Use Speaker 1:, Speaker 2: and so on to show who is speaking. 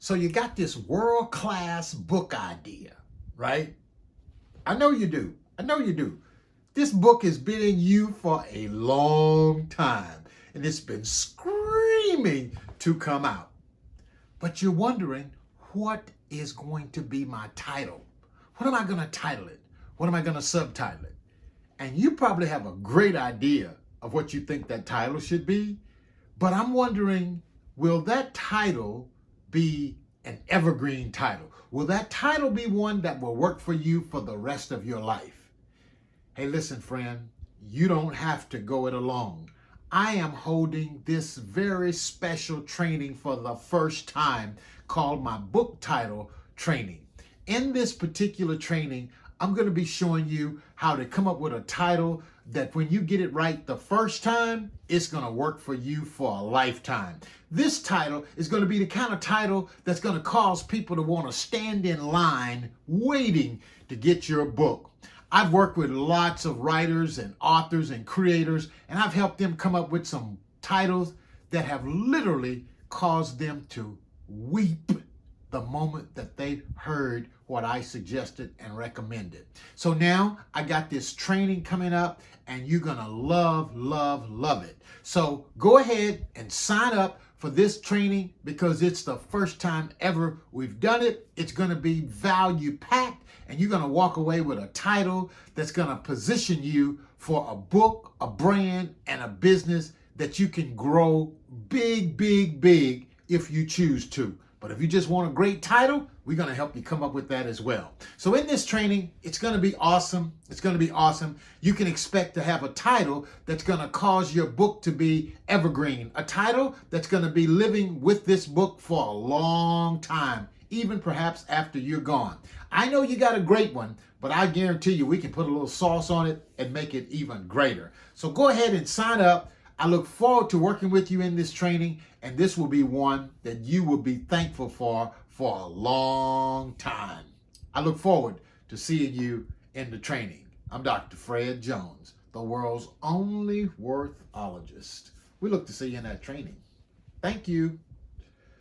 Speaker 1: So you got this world-class book idea, right? I know you do. I know you do. This book has been in you for a long time, and it's been screaming to come out. But you're wondering, what is going to be my title? What am I going to title it? What am I going to subtitle it? And you probably have a great idea of what you think that title should be, but I'm wondering, will that title be an evergreen title? Will that title be one that will work for you for the rest of your life? Hey, listen, friend, you don't have to go it alone. I am holding this very special training for the first time called my book title training. In this particular training, I'm going to be showing you how to come up with a title that when you get it right the first time, it's going to work for you for a lifetime. This title is going to be the kind of title that's going to cause people to want to stand in line waiting to get your book. I've worked with lots of writers and authors and creators, and I've helped them come up with some titles that have literally caused them to weep the moment that they heard what I suggested and recommended. So now I got this training coming up, and you're gonna love, love, love it. So go ahead and sign up for this training because it's the first time ever we've done it. It's gonna be value packed, and you're gonna walk away with a title that's gonna position you for a book, a brand, and a business that you can grow big, big, big if you choose to. But if you just want a great title, we're going to help you come up with that as well. So in this training, it's going to be awesome. It's going to be awesome. You can expect to have a title that's going to cause your book to be evergreen, a title that's going to be living with this book for a long time, even perhaps after you're gone. I know you got a great one, but I guarantee you we can put a little sauce on it and make it even greater. So go ahead and sign up. I look forward to working with you in this training, and this will be one that you will be thankful for a long time. I look forward to seeing you in the training. I'm Dr. Fred Jones, the world's only worthologist. We look to see you in that training. Thank you.